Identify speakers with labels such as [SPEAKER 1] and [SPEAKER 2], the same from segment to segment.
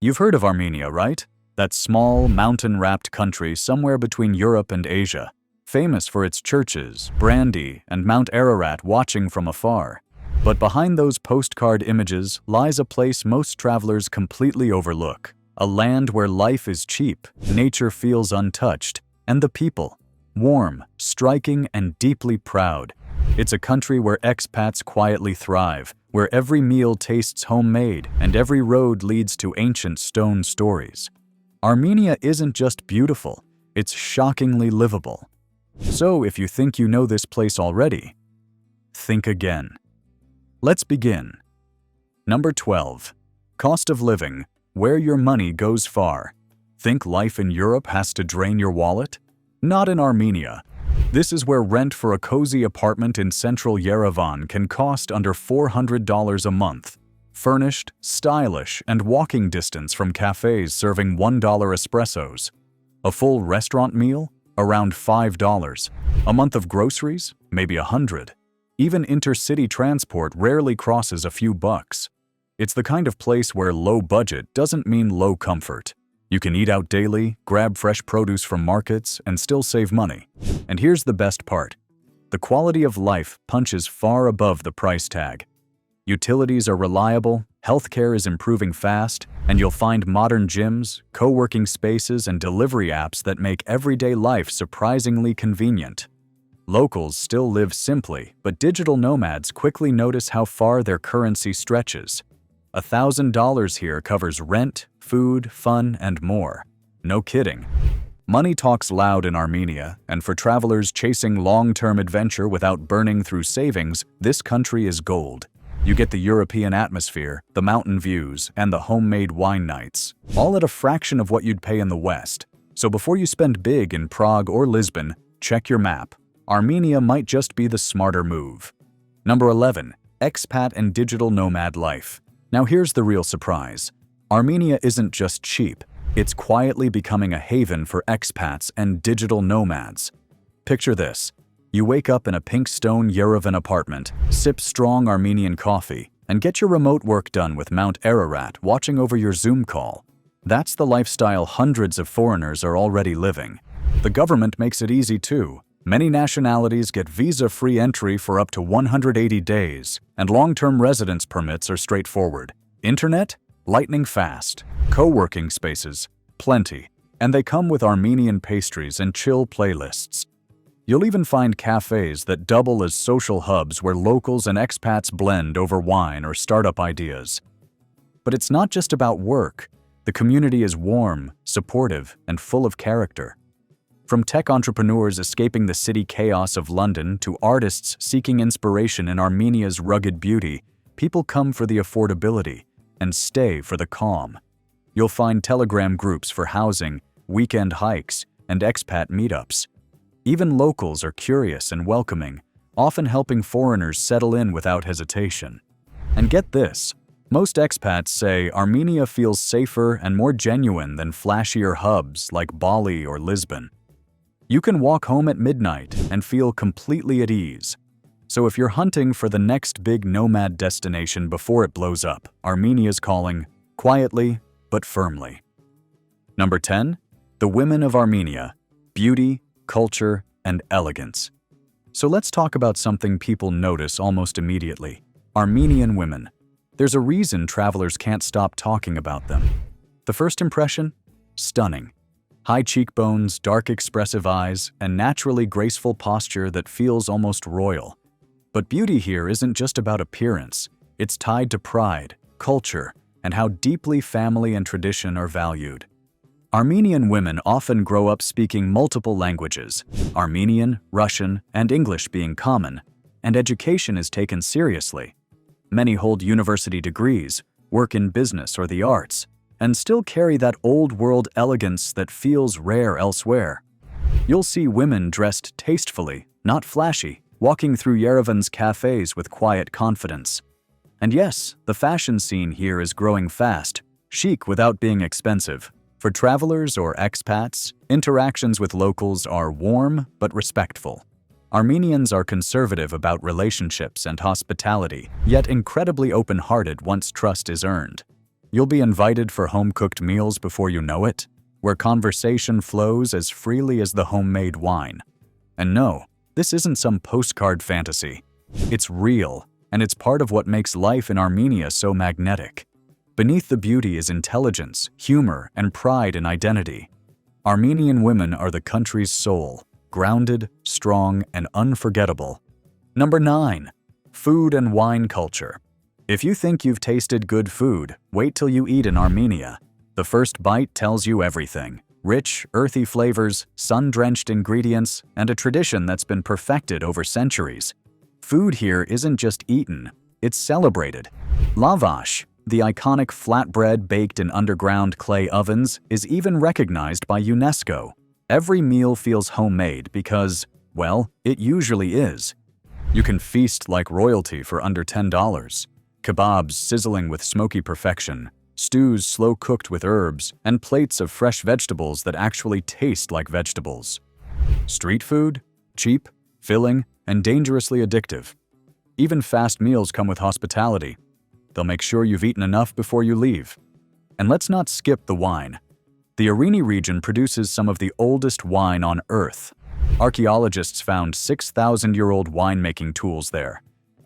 [SPEAKER 1] You've heard of Armenia, right? That small, mountain-wrapped country somewhere between Europe and Asia, famous for its churches, brandy, and Mount Ararat watching from afar. But behind those postcard images lies a place most travelers completely overlook, a land where life is cheap, nature feels untouched, and the people, warm, striking, and deeply proud. It's a country where expats quietly thrive, where every meal tastes homemade and every road leads to ancient stone stories. Armenia isn't just beautiful, it's shockingly livable. So if you think you know this place already, think again. Let's begin. Number 12. Cost of living, where your money goes far. Think life in Europe has to drain your wallet? Not in Armenia. This is where rent for a cozy apartment in central Yerevan can cost under $400 a month. Furnished, stylish, and walking distance from cafes serving $1 espressos. A full restaurant meal? Around $5. A month of groceries? Maybe $100. Even intercity transport rarely crosses a few bucks. It's the kind of place where low budget doesn't mean low comfort. You can eat out daily, grab fresh produce from markets, and still save money. And here's the best part. The quality of life punches far above the price tag. Utilities are reliable, healthcare is improving fast, and you'll find modern gyms, co-working spaces, and delivery apps that make everyday life surprisingly convenient. Locals still live simply, but digital nomads quickly notice how far their currency stretches. $1,000 here covers rent, food, fun, and more. No kidding. Money talks loud in Armenia, and for travelers chasing long-term adventure without burning through savings, this country is gold. You get the European atmosphere, the mountain views, and the homemade wine nights, all at a fraction of what you'd pay in the West. So before you spend big in Prague or Lisbon, check your map. Armenia might just be the smarter move. Number 11. Expat and digital nomad life. Now here's the real surprise. Armenia isn't just cheap, it's quietly becoming a haven for expats and digital nomads. Picture this. You wake up in a pink stone Yerevan apartment, sip strong Armenian coffee, and get your remote work done with Mount Ararat watching over your Zoom call. That's the lifestyle hundreds of foreigners are already living. The government makes it easy too. Many nationalities get visa-free entry for up to 180 days, and long-term residence permits are straightforward. Internet? Lightning fast. Co-working spaces? Plenty. And they come with Armenian pastries and chill playlists. You'll even find cafes that double as social hubs where locals and expats blend over wine or startup ideas. But it's not just about work. The community is warm, supportive, and full of character. From tech entrepreneurs escaping the city chaos of London to artists seeking inspiration in Armenia's rugged beauty, people come for the affordability and stay for the calm. You'll find Telegram groups for housing, weekend hikes, and expat meetups. Even locals are curious and welcoming, often helping foreigners settle in without hesitation. And get this, most expats say Armenia feels safer and more genuine than flashier hubs like Bali or Lisbon. You can walk home at midnight and feel completely at ease. So if you're hunting for the next big nomad destination before it blows up, Armenia's calling, quietly but firmly. Number 10. The women of Armenia. Beauty, culture, and elegance. So let's talk about something people notice almost immediately. Armenian women. There's a reason travelers can't stop talking about them. The first impression? Stunning. High cheekbones, dark expressive eyes, and naturally graceful posture that feels almost royal. But beauty here isn't just about appearance. It's tied to pride, culture, and how deeply family and tradition are valued. Armenian women often grow up speaking multiple languages, Armenian, Russian, and English being common, and education is taken seriously. Many hold university degrees, work in business or the arts, and still carry that old-world elegance that feels rare elsewhere. You'll see women dressed tastefully, not flashy, walking through Yerevan's cafes with quiet confidence. And yes, the fashion scene here is growing fast. Chic without being expensive. For travelers or expats, interactions with locals are warm but respectful. Armenians are conservative about relationships and hospitality, yet incredibly open-hearted once trust is earned. You'll be invited for home-cooked meals before you know it, where conversation flows as freely as the homemade wine. And no, this isn't some postcard fantasy. It's real, and it's part of what makes life in Armenia so magnetic. Beneath the beauty is intelligence, humor, and pride in identity. Armenian women are the country's soul, grounded, strong, and unforgettable. Number 9. Food and wine culture. If you think you've tasted good food, wait till you eat in Armenia. The first bite tells you everything. Rich, earthy flavors, sun-drenched ingredients, and a tradition that's been perfected over centuries. Food here isn't just eaten, it's celebrated. Lavash, the iconic flatbread baked in underground clay ovens, is even recognized by UNESCO. Every meal feels homemade because, well, it usually is. You can feast like royalty for under $10. Kebabs sizzling with smoky perfection, stews slow-cooked with herbs, and plates of fresh vegetables that actually taste like vegetables. Street food? Cheap, filling, and dangerously addictive. Even fast meals come with hospitality. They'll make sure you've eaten enough before you leave. And let's not skip the wine. The Armenia region produces some of the oldest wine on Earth. Archaeologists found 6,000-year-old winemaking tools there.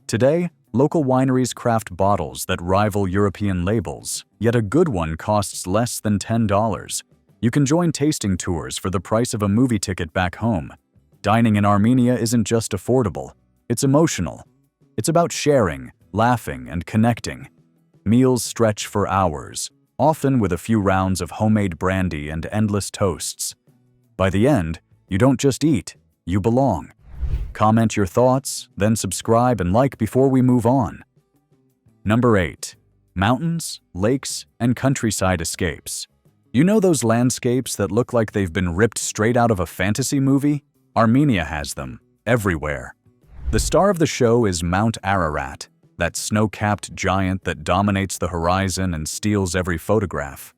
[SPEAKER 1] Today, local wineries craft bottles that rival European labels, yet a good one costs less than $10. You can join tasting tours for the price of a movie ticket back home. Dining in Armenia isn't just affordable, it's emotional. It's about sharing, laughing, and connecting. Meals stretch for hours, often with a few rounds of homemade brandy and endless toasts. By the end, you don't just eat, you belong. Comment your thoughts, then subscribe and like before we move on. Number 8. Mountains, lakes, and countryside escapes. You know those landscapes that look like they've been ripped straight out of a fantasy movie? Armenia has them, everywhere. The star of the show is Mount Ararat, that snow-capped giant that dominates the horizon and steals every photograph.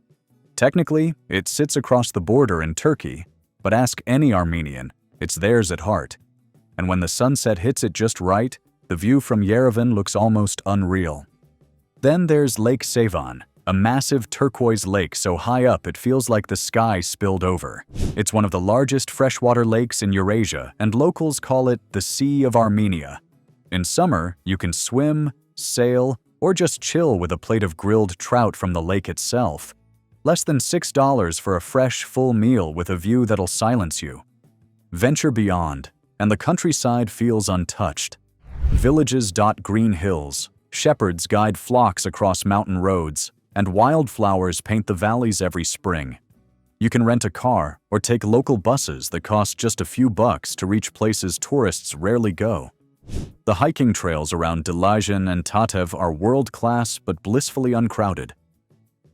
[SPEAKER 1] Technically, it sits across the border in Turkey, but ask any Armenian, it's theirs at heart. And when the sunset hits it just right, the view from Yerevan looks almost unreal. Then there's Lake Sevan, a massive turquoise lake so high up it feels like the sky spilled over. It's one of the largest freshwater lakes in Eurasia, and locals call it the Sea of Armenia. In summer, you can swim, sail, or just chill with a plate of grilled trout from the lake itself. Less than $6 for a fresh, full meal with a view that'll silence you. Venture beyond, and the countryside feels untouched. Villages dot green hills, shepherds guide flocks across mountain roads, and wildflowers paint the valleys every spring. You can rent a car or take local buses that cost just a few bucks to reach places tourists rarely go. The hiking trails around Delajan and Tatev are world-class but blissfully uncrowded.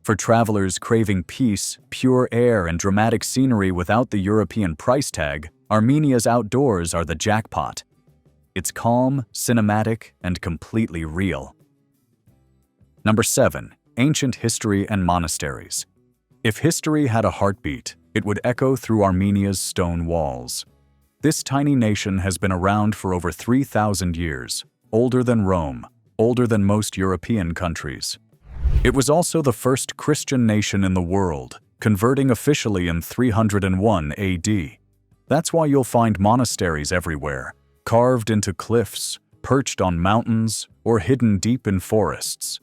[SPEAKER 1] For travelers craving peace, pure air, and dramatic scenery without the European price tag, Armenia's outdoors are the jackpot. It's calm, cinematic, and completely real. Number 7. Ancient history and monasteries. If history had a heartbeat, it would echo through Armenia's stone walls. This tiny nation has been around for over 3,000 years, older than Rome, older than most European countries. It was also the first Christian nation in the world, converting officially in 301 AD. That's why you'll find monasteries everywhere, carved into cliffs, perched on mountains, or hidden deep in forests.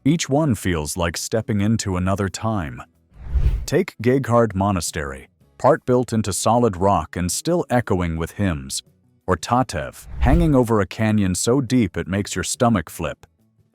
[SPEAKER 1] Each one feels like stepping into another time. Take Geghard Monastery, part built into solid rock and still echoing with hymns, or Tatev, hanging over a canyon so deep it makes your stomach flip.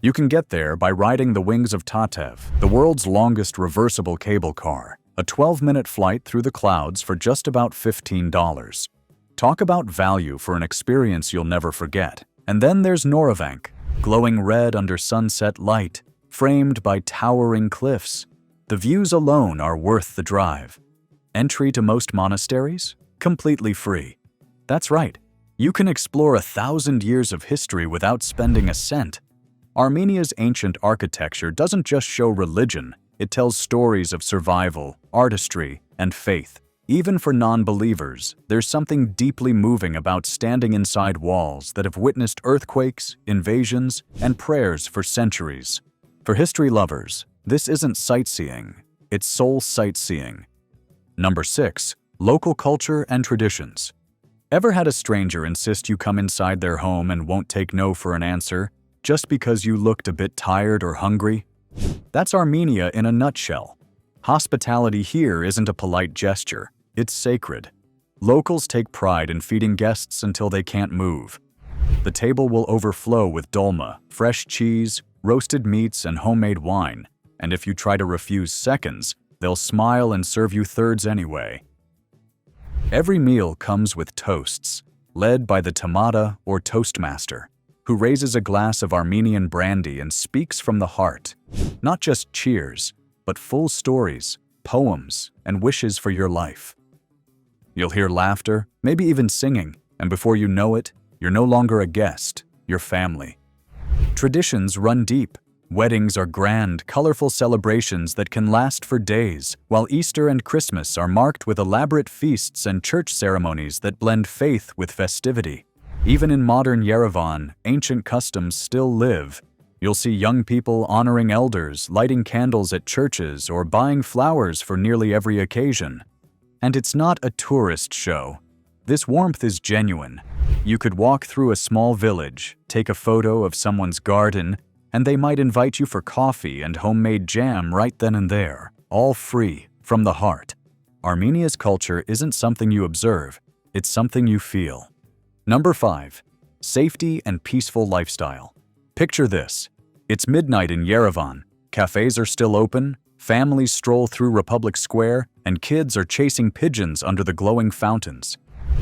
[SPEAKER 1] You can get there by riding the wings of Tatev, the world's longest reversible cable car, a 12-minute flight through the clouds for just about $15. Talk about value for an experience you'll never forget. And then there's Noravank, glowing red under sunset light, framed by towering cliffs. The views alone are worth the drive. Entry to most monasteries? Completely free. That's right, you can explore 1,000 years of history without spending a cent. Armenia's ancient architecture doesn't just show religion, It tells stories of survival, artistry, and faith. Even for non-believers, there's something deeply moving about standing inside walls that have witnessed earthquakes, invasions, and prayers for centuries. For history lovers, this isn't sightseeing, it's soul sightseeing. Number 6. Local culture and traditions. Ever had a stranger insist you come inside their home and won't take no for an answer, just because you looked a bit tired or hungry? That's Armenia in a nutshell. Hospitality here isn't a polite gesture. It's sacred. Locals take pride in feeding guests until they can't move. The table will overflow with dolma, fresh cheese, roasted meats, and homemade wine, and if you try to refuse seconds, they'll smile and serve you thirds anyway. Every meal comes with toasts, led by the tamada or toastmaster, who raises a glass of Armenian brandy and speaks from the heart. Not just cheers, but full stories, poems, and wishes for your life. You'll hear laughter, maybe even singing, and before you know it, you're no longer a guest, you're family. Traditions run deep. Weddings are grand, colorful celebrations that can last for days, while Easter and Christmas are marked with elaborate feasts and church ceremonies that blend faith with festivity. Even in modern Yerevan, ancient customs still live. You'll see young people honoring elders, lighting candles at churches, or buying flowers for nearly every occasion. And it's not a tourist show. This warmth is genuine. You could walk through a small village, take a photo of someone's garden, and they might invite you for coffee and homemade jam right then and there, all free, from the heart. Armenia's culture isn't something you observe, it's something you feel. Number 5. Safety and peaceful lifestyle. Picture this. It's midnight in Yerevan, cafes are still open, families stroll through Republic Square, and kids are chasing pigeons under the glowing fountains.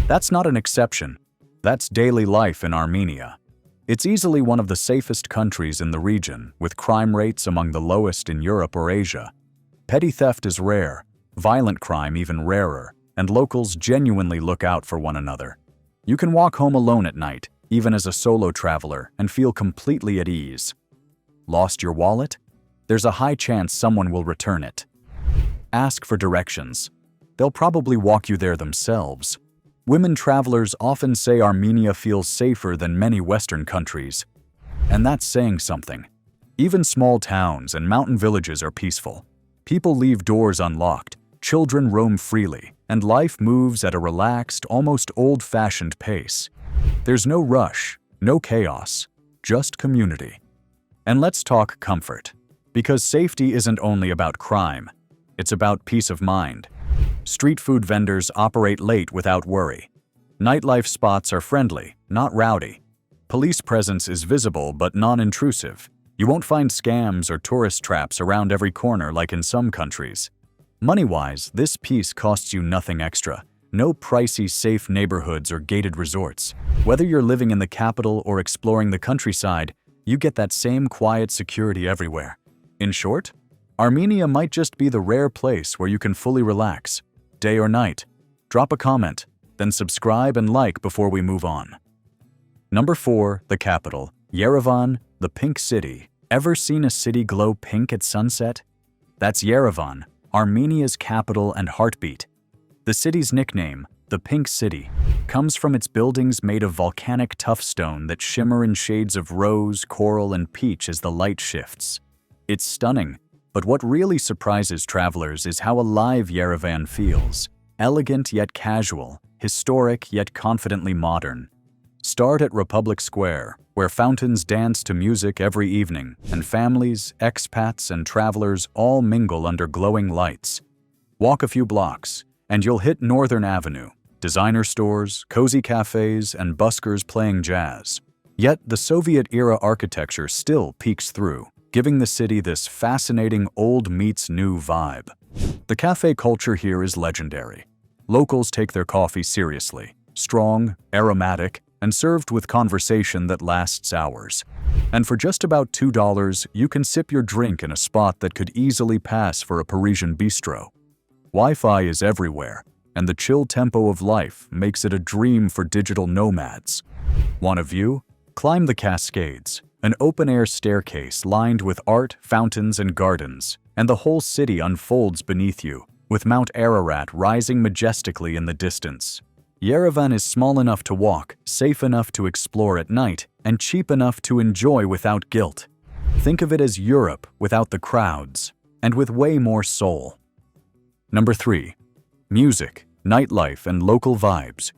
[SPEAKER 1] That's not an exception. That's daily life in Armenia. It's easily one of the safest countries in the region, with crime rates among the lowest in Europe or Asia. Petty theft is rare, violent crime even rarer, and locals genuinely look out for one another. You can walk home alone at night, even as a solo traveler, and feel completely at ease. Lost your wallet? There's a high chance someone will return it. Ask for directions. They'll probably walk you there themselves. Women travelers often say Armenia feels safer than many Western countries. And that's saying something. Even small towns and mountain villages are peaceful. People leave doors unlocked, children roam freely, and life moves at a relaxed, almost old-fashioned pace. There's no rush, no chaos, just community. And let's talk comfort. Because safety isn't only about crime, it's about peace of mind. Street food vendors operate late without worry. Nightlife spots are friendly, not rowdy. Police presence is visible but non-intrusive. You won't find scams or tourist traps around every corner like in some countries. Money-wise, this peace costs you nothing extra. No pricey, safe neighborhoods or gated resorts. Whether you're living in the capital or exploring the countryside, you get that same quiet security everywhere. In short, Armenia might just be the rare place where you can fully relax, day or night. Drop a comment, then subscribe and like before we move on. Number 4, the capital, Yerevan, the pink city. Ever seen a city glow pink at sunset? That's Yerevan, Armenia's capital and heartbeat. The city's nickname, the Pink City, comes from its buildings made of volcanic tuff stone that shimmer in shades of rose, coral, and peach as the light shifts. It's stunning, but what really surprises travelers is how alive Yerevan feels. Elegant yet casual, historic yet confidently modern. Start at Republic Square, where fountains dance to music every evening, and families, expats, and travelers all mingle under glowing lights. Walk a few blocks, and you'll hit Northern Avenue, designer stores, cozy cafes, and buskers playing jazz. Yet the Soviet-era architecture still peeks through, giving the city this fascinating old meets new vibe. The cafe culture here is legendary. Locals take their coffee seriously, strong, aromatic, and served with conversation that lasts hours. And for just about $2, you can sip your drink in a spot that could easily pass for a Parisian bistro. Wi-Fi is everywhere, and the chill tempo of life makes it a dream for digital nomads. Want a view? Climb the Cascades, An open-air staircase lined with art, fountains, and gardens, and the whole city unfolds beneath you, with Mount Ararat rising majestically in the distance. Yerevan is small enough to walk, safe enough to explore at night, and cheap enough to enjoy without guilt. Think of it as Europe without the crowds, and with way more soul. Number 3. Music, nightlife, and local vibes.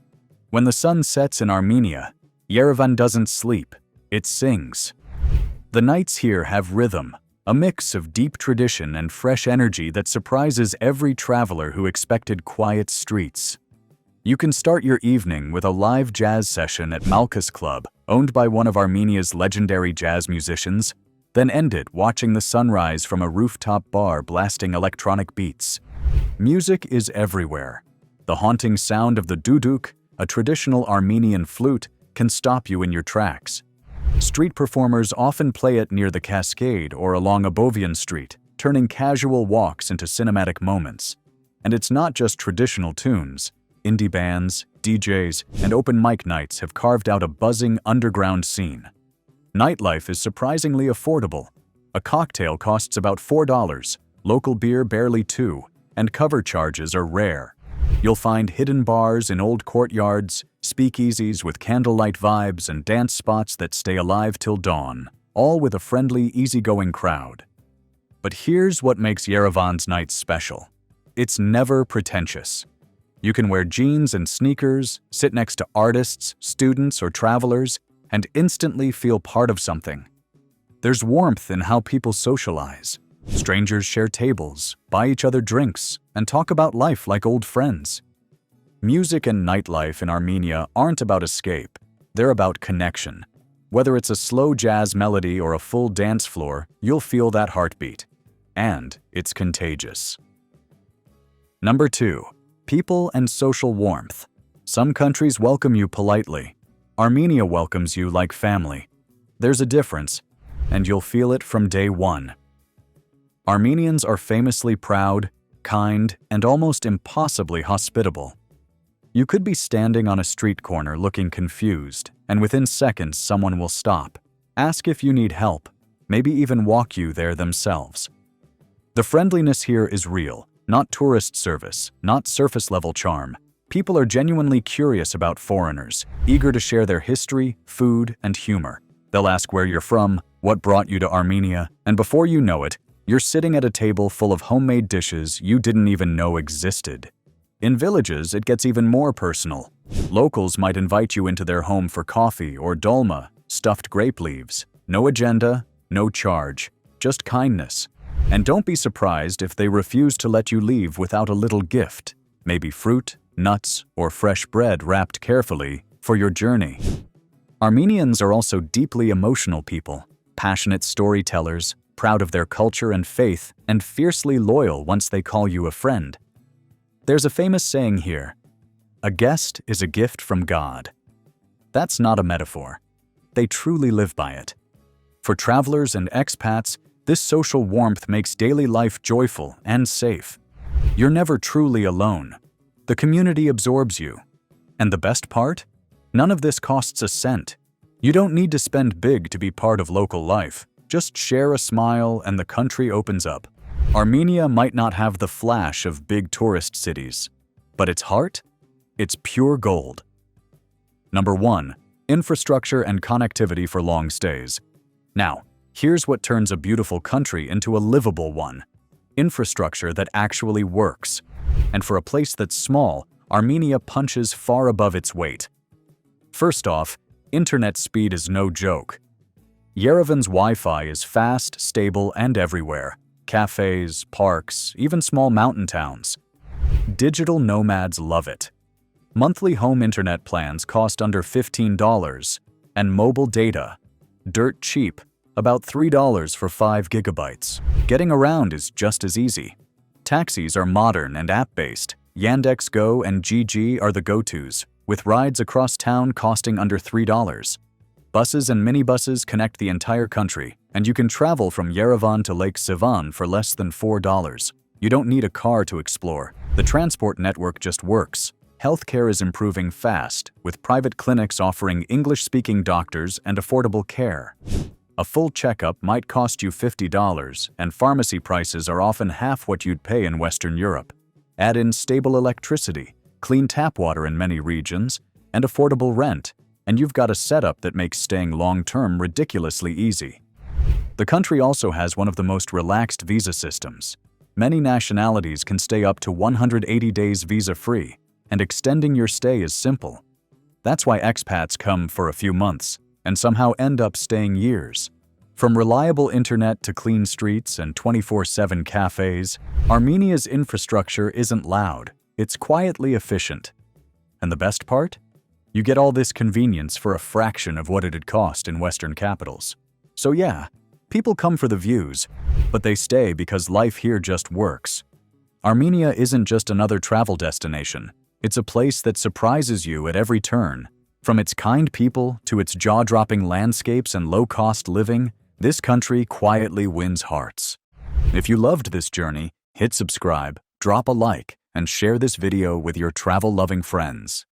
[SPEAKER 1] When the sun sets in Armenia, Yerevan doesn't sleep, it sings. The nights here have rhythm, a mix of deep tradition and fresh energy that surprises every traveler who expected quiet streets. You can start your evening with a live jazz session at Malkus Club, owned by one of Armenia's legendary jazz musicians, then end it watching the sunrise from a rooftop bar blasting electronic beats. Music is everywhere. The haunting sound of the duduk, a traditional Armenian flute, can stop you in your tracks. Street performers often play it near the cascade or along Abovian Street, turning casual walks into cinematic moments. And it's not just traditional tunes. Indie bands, DJs, and open mic nights have carved out a buzzing underground scene. Nightlife is surprisingly affordable. A cocktail costs about $4, local beer barely $2, and cover charges are rare. You'll find hidden bars in old courtyards, speakeasies with candlelight vibes, and dance spots that stay alive till dawn, all with a friendly, easygoing crowd. But here's what makes Yerevan's nights special. It's never pretentious. You can wear jeans and sneakers, sit next to artists, students, or travelers, and instantly feel part of something. There's warmth in how people socialize. Strangers share tables, buy each other drinks, and talk about life like old friends. Music and nightlife in Armenia aren't about escape, they're about connection. Whether it's a slow jazz melody or a full dance floor, you'll feel that heartbeat. And it's contagious. Number 2. People and social warmth. Some countries welcome you politely. Armenia welcomes you like family. There's a difference, and you'll feel it from day one. Armenians are famously proud, kind, and almost impossibly hospitable. You could be standing on a street corner looking confused, and within seconds someone will stop, ask if you need help, maybe even walk you there themselves. The friendliness here is real, not tourist service, not surface-level charm. People are genuinely curious about foreigners, eager to share their history, food, and humor. They'll ask where you're from, what brought you to Armenia, and before you know it, you're sitting at a table full of homemade dishes you didn't even know existed. In villages, it gets even more personal. Locals might invite you into their home for coffee or dolma, stuffed grape leaves. No agenda, no charge, just kindness. And don't be surprised if they refuse to let you leave without a little gift, maybe fruit, nuts, or fresh bread wrapped carefully for your journey. Armenians are also deeply emotional people, passionate storytellers, proud of their culture and faith, and fiercely loyal once they call you a friend. There's a famous saying here, "A guest is a gift from God." That's not a metaphor. They truly live by it. For travelers and expats, this social warmth makes daily life joyful and safe. You're never truly alone. The community absorbs you. And the best part? None of this costs a cent. You don't need to spend big to be part of local life. Just share a smile and the country opens up. Armenia might not have the flash of big tourist cities, but its heart? It's pure gold. Number 1. Infrastructure and connectivity for long stays. Now, here's what turns a beautiful country into a livable one. Infrastructure that actually works. And for a place that's small, Armenia punches far above its weight. First off, internet speed is no joke. Yerevan's Wi-Fi is fast, stable, and everywhere. Cafes, parks, even small mountain towns. Digital nomads love it. Monthly home internet plans cost under $15, and mobile data, dirt cheap, about $3 for 5 gigabytes. Getting around is just as easy. Taxis are modern and app-based. Yandex Go and GG are the go-tos, with rides across town costing under $3. Buses and minibuses connect the entire country, and you can travel from Yerevan to Lake Sivan for less than $4. You don't need a car to explore. The transport network just works. Healthcare is improving fast, with private clinics offering English-speaking doctors and affordable care. A full checkup might cost you $50, and pharmacy prices are often half what you'd pay in Western Europe. Add in stable electricity, clean tap water in many regions, and affordable rent, and you've got a setup that makes staying long-term ridiculously easy. The country also has one of the most relaxed visa systems. Many nationalities can stay up to 180 days visa-free, and extending your stay is simple. That's why expats come for a few months and somehow end up staying years. From reliable internet to clean streets and 24/7 cafes, Armenia's infrastructure isn't loud, it's quietly efficient. And the best part? You get all this convenience for a fraction of what it'd cost in Western capitals. So yeah, people come for the views, but they stay because life here just works. Armenia isn't just another travel destination, it's a place that surprises you at every turn. From its kind people to its jaw-dropping landscapes and low-cost living, this country quietly wins hearts. If you loved this journey, hit subscribe, drop a like, and share this video with your travel-loving friends.